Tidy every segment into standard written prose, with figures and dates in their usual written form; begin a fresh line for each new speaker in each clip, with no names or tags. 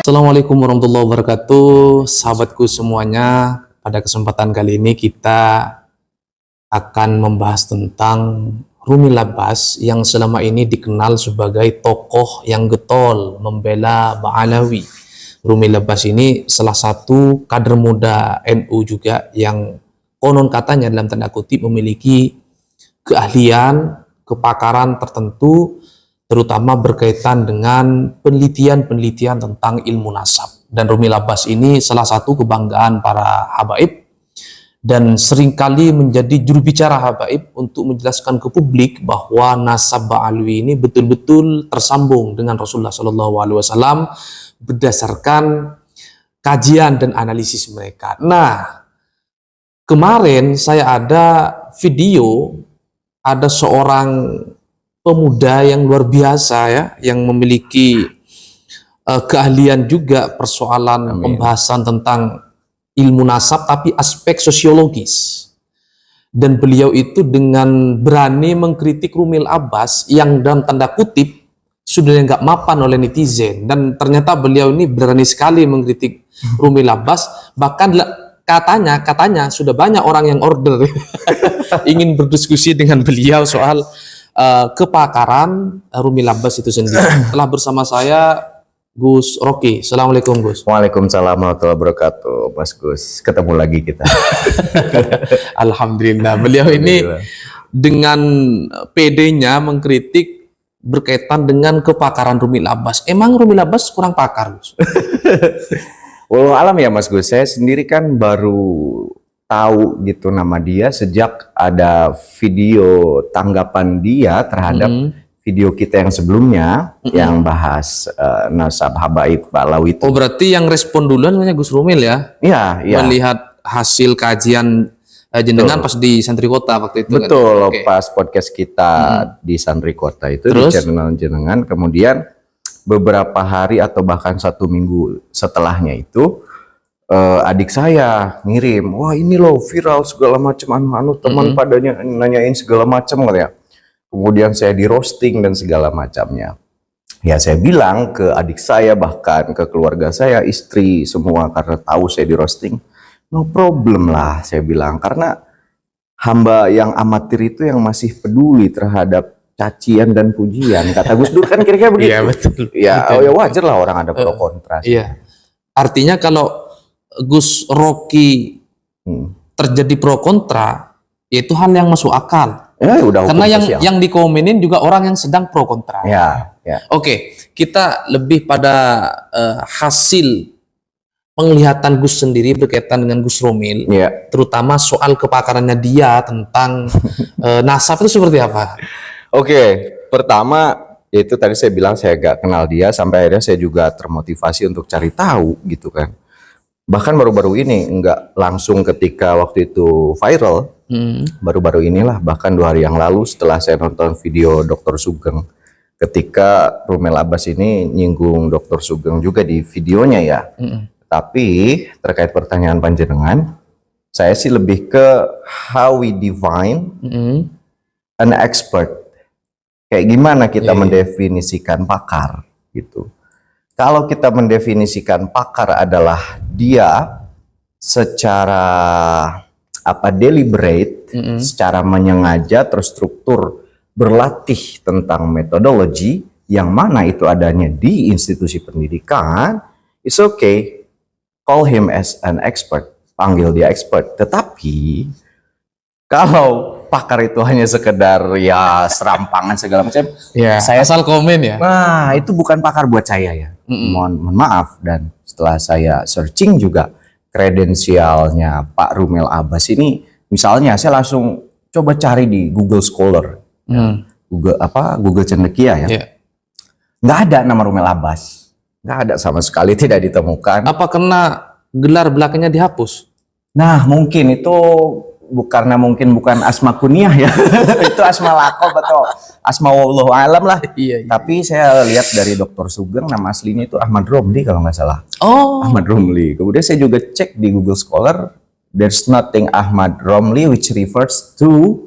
Assalamualaikum warahmatullahi wabarakatuh, sahabatku semuanya. Pada kesempatan kali ini kita akan membahas tentang Rumi Labbas yang selama ini dikenal sebagai tokoh yang getol membela Ba'alawi. Rumi Labbas ini salah satu kader muda NU juga yang konon katanya dalam tanda kutip memiliki keahlian, kepakaran tertentu, terutama berkaitan dengan penelitian-penelitian tentang ilmu nasab. Dan Rumi Labbas ini salah satu kebanggaan para habaib dan seringkali menjadi juru bicara habaib untuk menjelaskan ke publik bahwa nasab Ba'alawi ini betul-betul tersambung dengan Rasulullah SAW berdasarkan kajian dan analisis mereka. Nah, kemarin saya ada video, ada seorang pemuda yang luar biasa ya, yang memiliki keahlian juga persoalan pembahasan tentang ilmu nasab tapi aspek sosiologis. Dan beliau itu dengan berani mengkritik Rumi Labbas yang dalam tanda kutip sudah nggak mapan oleh netizen. Dan ternyata beliau ini berani sekali mengkritik Rumi Labbas, bahkan katanya sudah banyak orang yang order ingin berdiskusi dengan beliau soal kepakaran Rumi Labbas itu sendiri. Telah bersama saya Gus Rocky. Assalamualaikum Gus.
Waalaikumsalam warahmatullahi wabarakatuh, Mas Gus. Ketemu lagi kita.
Alhamdulillah. Beliau ini dengan PD-nya mengkritik berkaitan dengan kepakaran Rumi Labbas. Emang Rumi Labbas kurang pakar, Gus?
Walau alam ya Mas Gus, saya sendiri kan baru tahu gitu nama dia sejak ada video tanggapan dia terhadap video kita yang sebelumnya yang bahas nasab habaib Ba'alawi itu.
Oh, berarti yang respon duluan namanya Gus Rumil ya?
Iya, iya.
Melihat hasil kajian jenengan pas di Santri Kota waktu itu.
Betul,
kan? Okay.
Pas podcast kita di Santri Kota itu.
Terus?
Di channel jenengan, kemudian beberapa hari atau bahkan 1 minggu setelahnya itu adik saya ngirim, wah ini loh viral segala macam, anu teman padanya nanyain segala macam katanya. Kemudian saya di roasting dan segala macamnya. Ya saya bilang ke adik saya, bahkan ke keluarga saya, istri semua, karena tahu saya di roasting, no problem lah saya bilang, karena hamba yang amatir itu yang masih peduli terhadap cacian dan pujian. Kata Gus Dur kan kira-kira begitu.
Iya betul.
Ya, ya wajar lah orang ada pro kontra.
Iya. Artinya kalau Gus Rocky terjadi pro kontra, yaitu hal yang masuk akal.
Ya, udah
karena yang dikomenin juga orang yang sedang pro kontra.
Ya, ya.
Oke, kita lebih pada hasil penglihatan Gus sendiri berkaitan dengan Gus Romil,
ya.
Terutama soal kepakarannya dia tentang nasab itu seperti apa?
Oke, pertama itu tadi saya bilang saya gak kenal dia, sampai akhirnya saya juga termotivasi untuk cari tahu gitu kan. Bahkan baru-baru ini, enggak langsung ketika waktu itu viral, baru-baru inilah, bahkan 2 hari yang lalu setelah saya nonton video Dr. Sugeng, ketika Rumi Labbas ini nyinggung Dr. Sugeng juga di videonya ya. Tapi terkait pertanyaan panjenengan, saya sih lebih ke how we define an expert. Kayak gimana kita mendefinisikan pakar gitu. Kalau kita mendefinisikan pakar adalah dia secara deliberate, secara menyengaja, terstruktur, berlatih tentang metodologi yang mana itu adanya di institusi pendidikan, it's okay, call him as an expert, panggil dia expert. Tetapi kalau pakar itu hanya sekedar ya serampangan segala macam,
ya, saya asal komen ya.
Nah, itu bukan pakar buat saya ya. Mohon maaf. Dan setelah saya searching juga kredensialnya Pak Rumi Labbas ini, misalnya saya langsung coba cari di Google Scholar, Google Cendekia ya. Nggak ada nama Rumi Labbas, nggak ada sama sekali, tidak ditemukan.
Apa karena gelar belakangnya dihapus?
Nah, mungkin itu karena mungkin bukan asma kunyah ya. Itu asma lakob atau asma wallahu alam lah.
Iya.
Tapi saya lihat dari Dr. Sugeng, nama aslinya itu Ahmad Romli kalau nggak salah.
Oh,
Ahmad Romli. Kemudian saya juga cek di Google Scholar, there's nothing Ahmad Romli which refers to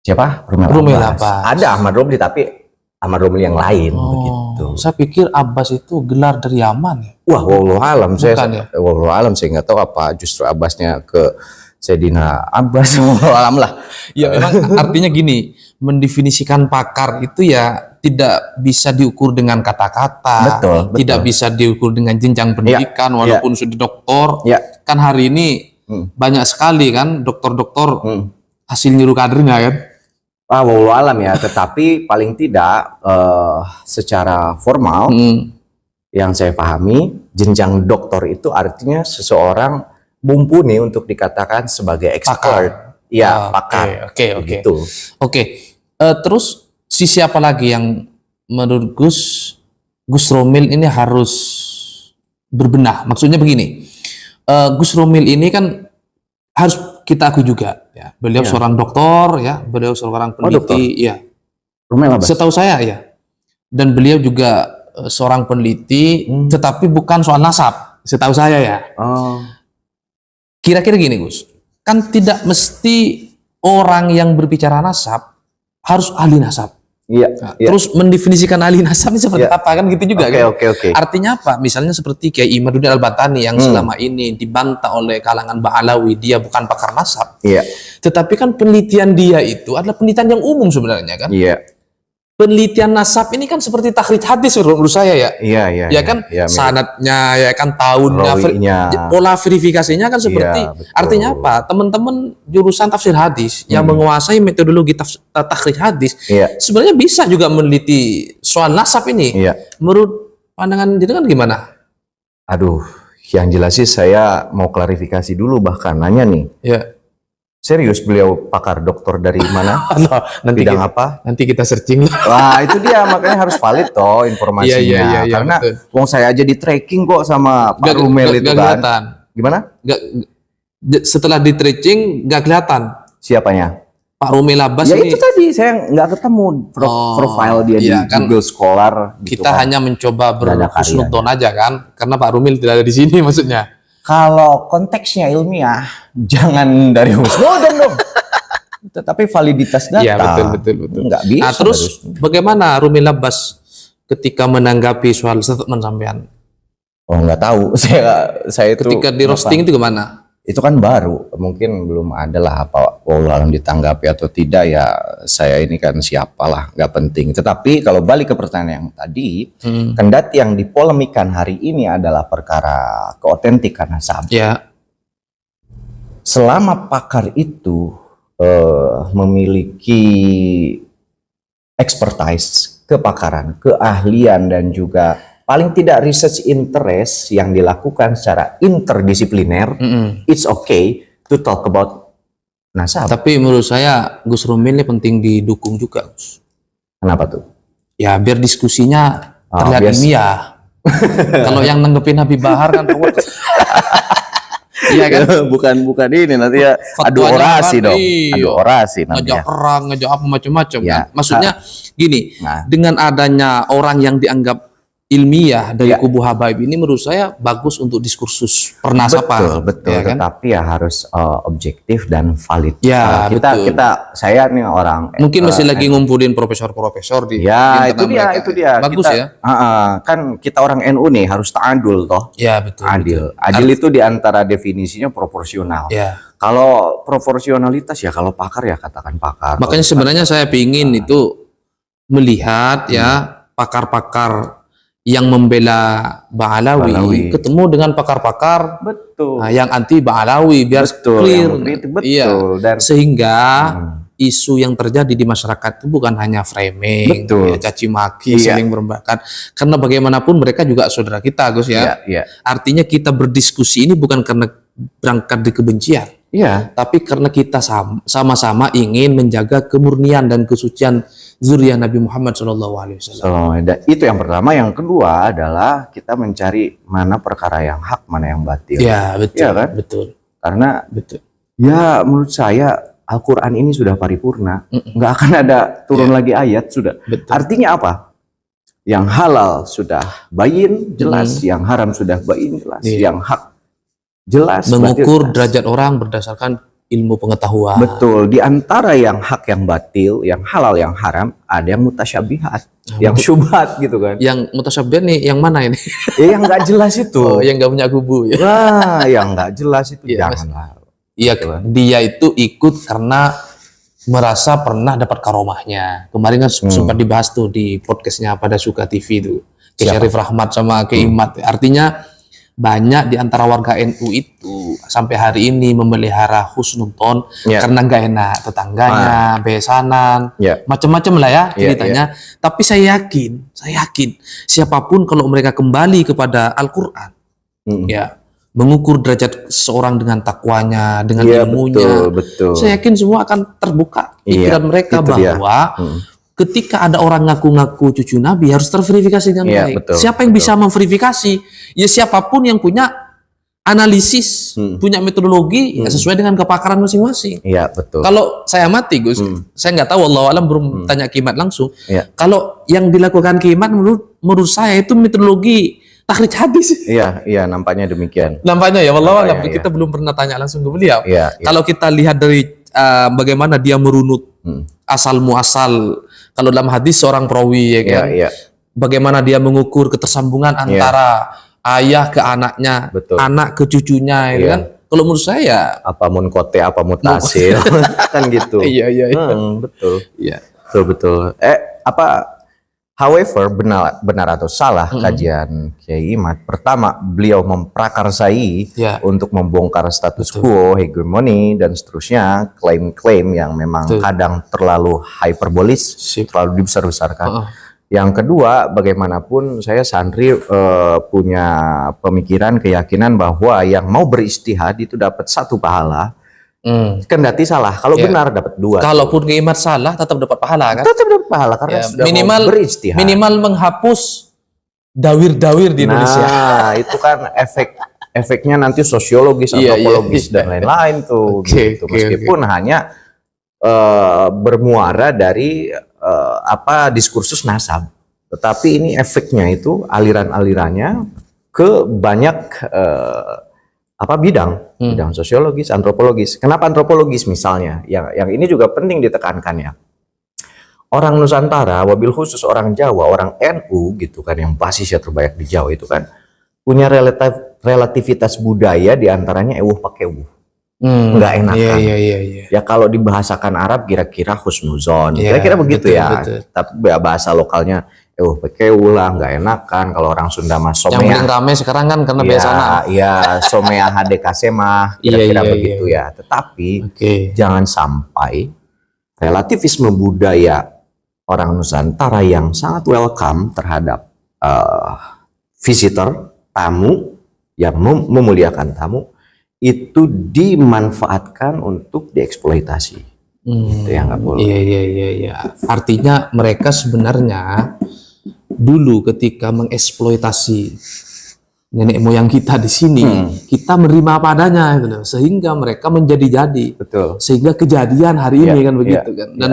siapa? Rumi Labbas. Ada Ahmad Romli, tapi Ahmad Romli yang lain begitu.
Saya pikir Abbas itu gelar dari Yaman ya.
Wah, wallahu alam saya,
Bukan ya?
wallahu alam saya nggak tahu apa justru Abbasnya ke Sayyidina Abbas, wallahu alam lah.
Ya memang artinya gini, mendefinisikan pakar itu ya tidak bisa diukur dengan kata-kata,
Betul,
tidak bisa diukur dengan jenjang pendidikan, walaupun sudah doktor.
Ya.
Kan hari ini banyak sekali kan doktor-doktor hasil niru kadernya kan.
Wallahu alam ya, tetapi paling tidak secara formal yang saya pahami, jenjang doktor itu artinya seseorang mumpuni untuk dikatakan sebagai expert. Iya, pakar.
Oke.
Gitu.
Terus sisi apa lagi yang menurut Gus Romil ini harus berbenah? Maksudnya begini, Gus Romil ini kan harus kita akui juga, ya. Beliau seorang doktor, ya. Beliau seorang peneliti, ya. Setahu saya, ya. Dan beliau juga seorang peneliti, tetapi bukan soal nasab, setahu saya ya. Kira-kira gini Gus, kan tidak mesti orang yang berbicara nasab harus ahli nasab.
Iya.
Terus mendefinisikan ahli nasab ini seperti apa kan gitu juga kan?
Oke.
Artinya apa? Misalnya seperti Kiai Imaduddin Al-Batani yang selama ini dibantah oleh kalangan Ba'alawi, dia bukan pakar nasab.
Iya.
Tetapi kan penelitian dia itu adalah penelitian yang umum sebenarnya kan?
Iya.
Penelitian nasab ini kan seperti takhrij hadis menurut saya ya.
Iya.
Ya kan, sanadnya, ya kan, tahunnya, pola verifikasinya kan seperti. Artinya apa? Teman-teman jurusan tafsir hadis yang menguasai metodologi takhrij hadis, sebenarnya bisa juga meneliti soal nasab ini. Menurut pandangan jadi kan gimana?
Aduh, yang jelas sih saya mau klarifikasi dulu, bahkan nanya nih. Serius beliau pakar dokter dari mana? Bidang apa?
Nanti kita searching.
Wah, itu dia, makanya harus valid toh informasinya. Karena wong saya aja di tracking kok sama Pak Rumel itu kan.
Kelihatan.
Gimana?
Setelah di tracking nggak kelihatan.
Siapanya?
Pak Rumel Abbas
ya
ini.
Itu tadi saya nggak ketemu profile dia di
kan,
Google Scholar. Gitu
kita hanya mencoba berhusnudzon aja kan, karena Pak Rumel tidak ada di sini maksudnya.
Kalau konteksnya ilmiah, jangan dari husnudzon dong. Tetapi validitas data.
Iya, betul.
Nggak bisa.
Nah, terus bagaimana Rumil Abbas ketika menanggapi soal statement sampean?
Oh, nggak tahu. Saya itu
ketika di roasting itu gimana?
Itu kan baru, mungkin belum ada lah apa walau ditanggapi atau tidak, ya saya ini kan siapalah, nggak penting. Tetapi kalau balik ke pertanyaan yang tadi, kendati yang dipolemikan hari ini adalah perkara keotentikan nasab. Selama pakar itu memiliki expertise, kepakaran, keahlian, dan juga paling tidak research interest yang dilakukan secara interdisipliner, it's okay to talk about nasab.
Tapi menurut saya Gus Romil ini penting didukung juga, Gus.
Kenapa tuh?
Ya biar diskusinya terlihat ilmiah. Kalau yang nanggepin Habib Bahar kan iya kan?
bukan ini nanti ya adu orasi dong. Adu orasi
ngejak perang, ngejak apa macam-macam
ya.
Kan? Maksudnya gini, dengan adanya orang yang dianggap ilmiah dari kubu Habaib ini menurut saya bagus untuk diskursus pernasaban.
Betul.
Ya kan?
Tetapi ya harus objektif dan valid.
Ya,
saya nih orang
mungkin masih lagi ngumpulin profesor-profesor di
itu dia.
Bagus
kita,
ya.
Kan kita orang NU nih harus ta'adul toh.
Ya, betul.
Adil itu diantara definisinya proporsional.
Ya.
Kalau proporsionalitas ya, kalau pakar ya katakan pakar.
Makanya sebenarnya saya pingin itu melihat ya pakar-pakar yang membela Ba'alawi ketemu dengan pakar-pakar yang anti Ba'alawi biar clear. Dan sehingga isu yang terjadi di masyarakat itu bukan hanya framing, ya, caci maki, saling meremehkan. Karena bagaimanapun mereka juga saudara kita, Gus ya. Artinya kita berdiskusi ini bukan karena berangkat dari kebencian, tapi karena kita sama-sama ingin menjaga kemurnian dan kesucian zuriat Nabi Muhammad SAW.
Itu yang pertama. Yang kedua adalah kita mencari mana perkara yang hak, mana yang batil.
Ya, betul.
Ya, kan?
Betul.
Karena ya menurut saya Al-Quran ini sudah paripurna, nggak akan ada turun lagi ayat sudah. Artinya apa? Yang halal sudah bayin jelas, yang haram sudah bayin jelas, yang hak jelas.
Mengukur derajat orang berdasarkan ilmu pengetahuan.
Betul. Di antara yang hak, yang batil, yang halal, yang haram, ada yang mutasyabihat. yang syubhat gitu kan.
Yang mutasyabbih nih yang mana ini?
Yang nggak jelas itu.
Oh, yang nggak punya kubu ya.
Nah, yang nggak jelas itu
Iya,
janganlah.
Iya, dia itu ikut karena merasa pernah dapat karomahnya. Kemarin kan sempat dibahas tuh di podcastnya Pada Suka TV itu. Ke
Siapa?
Syarif Rahmat sama ke Imat. Artinya banyak di antara warga NU itu sampai hari ini memelihara husnudon
Ya.
karena gak enak tetangganya, besanan,
Ya.
macam-macam lah ya
Ya,
ceritanya. Tapi saya yakin siapapun kalau mereka kembali kepada Al-Quran, ya mengukur derajat seorang dengan takwanya, dengan
Iya,
ilmunya,
betul.
saya yakin semua akan terbuka
Iya,
pikiran mereka
itu dia.
bahwa ketika ada orang ngaku-ngaku cucu Nabi harus terverifikasi dengan
Iya,
baik.
betul,
Siapa yang bisa memverifikasi? Ya siapapun yang punya analisis, punya metodologi ya sesuai dengan kepakaran masing-masing.
Iya, betul.
Kalau saya amati Gus, saya nggak tahu, wallahu alam belum tanya Kimat langsung.
Iya.
Kalau yang dilakukan Kimat menurut saya itu metodologi takhrij hadis.
Iya, nampaknya demikian.
Nampaknya ya, wallahu alam.
Nampaknya,
Kita belum pernah tanya langsung ke beliau.
Iya, iya.
Kalau kita lihat dari bagaimana dia merunut asal muasal, kalau dalam hadis seorang perawi ya kan,
Iya.
bagaimana dia mengukur ketersambungan antara ayah ke anaknya,
Betul.
anak ke cucunya, ya
Iya.
kan? Kalau menurut saya,
Apa munkote, apa mutasil, kan gitu.
iya.
Betul.
Iya.
Betul. However, benar atau salah kajian Kiai Imad. Pertama, beliau memprakarsai
Ya.
untuk membongkar status quo, hegemoni, dan seterusnya, klaim-klaim yang memang kadang terlalu hyperbolis,
Sip.
terlalu dibesar-besarkan. Yang kedua, bagaimanapun saya santri punya pemikiran, keyakinan bahwa yang mau beristihad itu dapat satu pahala, kendati salah. Kalau
Ya.
benar dapat dua.
Kalaupun Kimat salah, tetap dapat pahala kan?
Tetap dapat pahala karena
Ya,
sudah mau beristihad.
minimal menghapus dawir-dawir di Indonesia.
Nah, itu kan efeknya nanti sosiologis,
Iya,
antropologis
iya.
dan lain-lain tuh.
Oke,
gitu.
oke,
Meskipun hanya bermuara dari diskursus nasab, tetapi ini efeknya itu aliran-alirannya ke banyak bidang sosiologis, antropologis. Kenapa antropologis misalnya? Yang ini juga penting ditekankan ya. Orang Nusantara, wabil khusus orang Jawa, orang NU gitu kan, yang basisnya terbanyak di Jawa itu kan, punya relativitas budaya diantaranya pakai nggak enakan.
Iya.
Ya kalau dibahasakan Arab kira-kira husnuzon,
Iya,
kira-kira begitu
betul,
ya.
betul.
Tapi bahasa lokalnya pakai lah, nggak enakan. Kalau orang Sunda mah
Yang
somea.
paling ramai sekarang kan karena besanan.
Ya, somea HDKC mah kira-kira
Iya,
begitu ya. Tetapi
Oke.
jangan sampai relativisme budaya orang Nusantara yang sangat welcome terhadap visitor, tamu, yang memuliakan tamu, itu dimanfaatkan untuk dieksploitasi. Itu yang nggak boleh.
Iya. Artinya mereka sebenarnya dulu ketika mengeksploitasi nenek moyang kita di sini, kita menerima apa adanya gitu loh. Sehingga mereka menjadi-jadi.
Betul.
Sehingga kejadian hari ini
Iya,
kan begitu
iya,
kan. Dan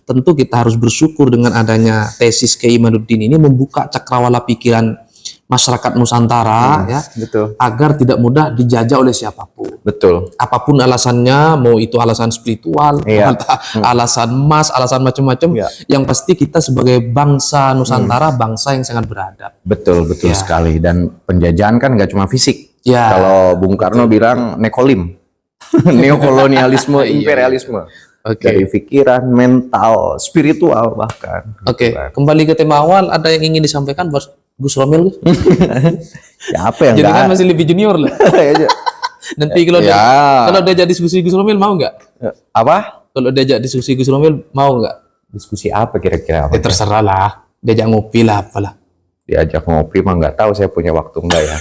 tentu kita harus bersyukur dengan adanya tesis Kiai Imaduddin ini membuka cakrawala pikiran masyarakat Nusantara ya,
Betul.
agar tidak mudah dijajah oleh siapapun.
Betul.
Apapun alasannya, mau itu alasan spiritual,
Iya.
alasan emas, alasan macam-macam,
Iya.
yang pasti kita sebagai bangsa Nusantara, bangsa yang sangat beradab.
Betul
Ya.
sekali. Dan penjajahan kan nggak cuma fisik.
Ya.
Kalau Bung Karno bilang nekolim, neokolonialisme, imperialisme.
Oke.
Dari pikiran, mental, spiritual bahkan.
Oke, kembali ke tema awal, ada yang ingin disampaikan Bos Gus Romel?
Ya apa yang
Jadi kan
nggak?
masih lebih junior lah. Nanti kalau
Ya.
kalau diajak diskusi Gus Romel mau nggak?
Apa?
Kalau diajak diskusi Gus Romel mau nggak?
Diskusi apa kira-kira?
Ya terserah lah, diajak ngopi lah apalah.
Diajak ngopi mah nggak tahu saya punya waktu enggak ya.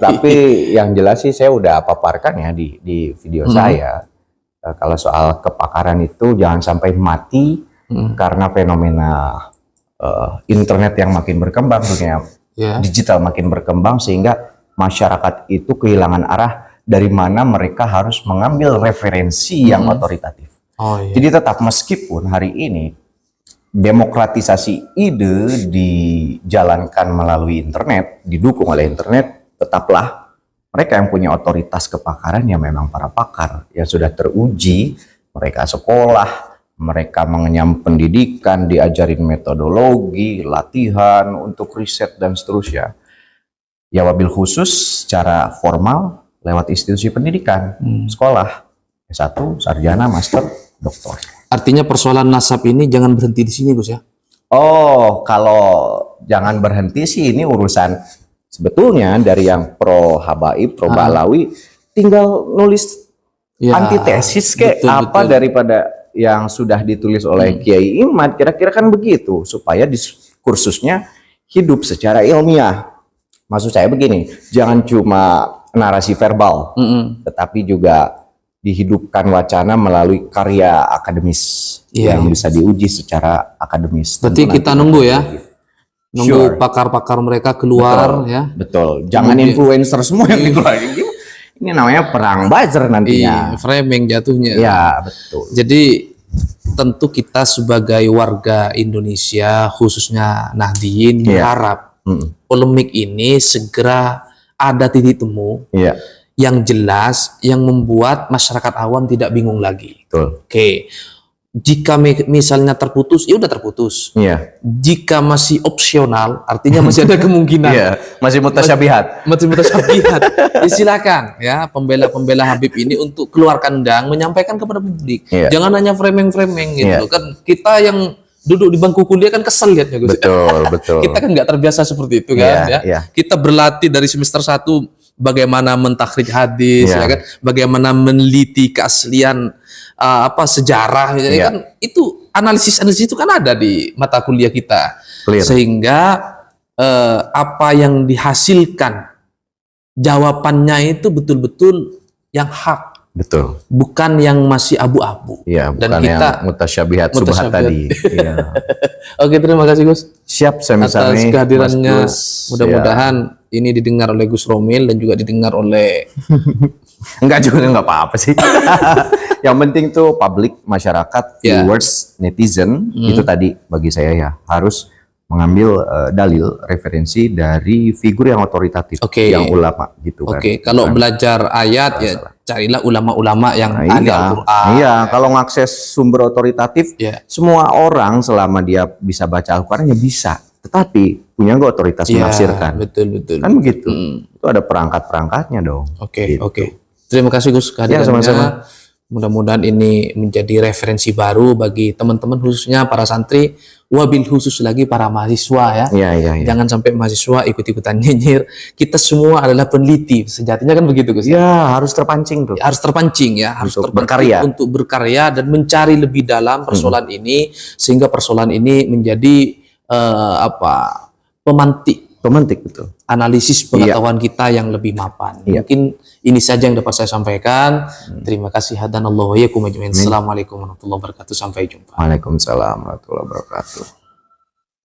Tapi yang jelas sih saya udah paparkan ya di video saya. Kalau soal kepakaran itu jangan sampai mati karena fenomena internet yang makin berkembang, dunia
Ya.
digital makin berkembang, sehingga masyarakat itu kehilangan arah dari mana mereka harus mengambil referensi yang otoritatif.
Oh iya.
Jadi tetap meskipun hari ini demokratisasi ide dijalankan melalui internet, didukung oleh internet, tetaplah mereka yang punya otoritas kepakaran yang memang para pakar yang sudah teruji, mereka sekolah, mereka mengenyam pendidikan, diajarin metodologi, latihan untuk riset dan seterusnya. Ya wabil khusus secara formal lewat institusi pendidikan, sekolah, S1, sarjana, master, doktor.
Artinya persoalan nasab ini jangan berhenti di sini, Gus ya.
Oh, kalau jangan berhenti sih ini urusan sebetulnya dari yang pro habaib, pro balawi, tinggal nulis
Ya,
antitesis kayak
betul,
apa
betul.
daripada yang sudah ditulis oleh Kiai Imad, kira-kira kan begitu, supaya diskursusnya hidup secara ilmiah. Maksud saya begini, jangan cuma narasi verbal, tetapi juga dihidupkan wacana melalui karya akademis
Iya,
yang bisa diuji secara akademis.
Berarti
Tentu
kita
nanti
nunggu
akan
ya.
diuji.
Nunggu
Sure.
pakar-pakar mereka keluar ya.
Betul. Jangan
Kemudian-
influencer semua yang dikeluarin. Ini namanya perang buzzer nantinya.
Framing jatuhnya.
Ya, betul.
Jadi tentu kita sebagai warga Indonesia khususnya Nahdien
Iya.
berharap polemik ini segera ada titik temu
Iya,
yang jelas yang membuat masyarakat awam tidak bingung lagi.
betul.
Oke. Jika misalnya terputus, ya udah terputus.
Iya.
Jika masih opsional, artinya masih ada kemungkinan.
Iya, masih mutasyabihat.
Masih mutasyabihat. Ya silakan ya pembela-pembela Habib ini untuk keluarkan undang menyampaikan kepada publik.
Iya.
Jangan hanya framing-framing gitu
Iya.
kan. Kita yang duduk di bangku kuliah kan kesel lihatnya Gus.
Betul, betul.
Kita kan nggak terbiasa seperti itu kan
Iya,
ya.
iya.
Kita berlatih dari semester 1 bagaimana mentakhrij hadis
Iya.
ya kan, bagaimana meneliti keaslian sejarah ya
Iya.
kan. Itu analisis itu kan ada di mata kuliah kita.
Clear.
Sehingga apa yang dihasilkan jawabannya itu betul-betul yang hak,
Betul.
bukan yang masih abu-abu.
Iya,
Dan
bukan
kita
yang mutasyabihat subhat
mutasyabihat.
tadi. Iya.
Oke, terima kasih Gus
Siap,
atas
sami-sami.
kehadirannya.
Mas Gus.
Mudah-mudahan ini didengar oleh Gus Romil dan juga didengar oleh
Enggak juga, enggak apa-apa sih. Yang penting tuh publik, masyarakat,
Ya.
viewers, netizen, itu tadi bagi saya ya harus mengambil dalil referensi dari figur yang otoritatif,
Oke.
yang ulama gitu kan.
Oke, kalau belajar ayat ya carilah ulama-ulama yang
Nah,
ahli
iya,
Al-Qur'an.
iya. Kalau ngakses sumber otoritatif,
Ya.
semua orang selama dia bisa baca Al-Quran ya bisa. Tetapi punya nggak otoritas
Iya,
menafsirkan?
betul.
Kan begitu. Itu ada perangkat-perangkatnya dong.
Oke,
Gitu.
oke. Terima kasih Gus kehadirannya.
sama-sama.
Mudah-mudahan ini menjadi referensi baru bagi teman-teman khususnya para santri, wabil khusus lagi para mahasiswa ya.
Iya, iya, iya.
Jangan sampai mahasiswa ikut-ikutan nyinyir. Kita semua adalah peneliti. Sejatinya kan begitu Gus.
Ya, harus terpancing tuh.
Harus terpancing ya, harus
Untuk
terpancing
berkarya.
untuk berkarya dan mencari lebih dalam persoalan ini sehingga persoalan ini menjadi
Pemantik betul.
analisis pengetahuan kita yang lebih mapan.
Iya.
Mungkin ini saja yang dapat saya sampaikan. Terima kasih hadanallahu wa iyyakum ajmain. Assalamualaikum warahmatullahi wabarakatuh. Sampai jumpa.
Waalaikumsalam warahmatullahi wabarakatuh.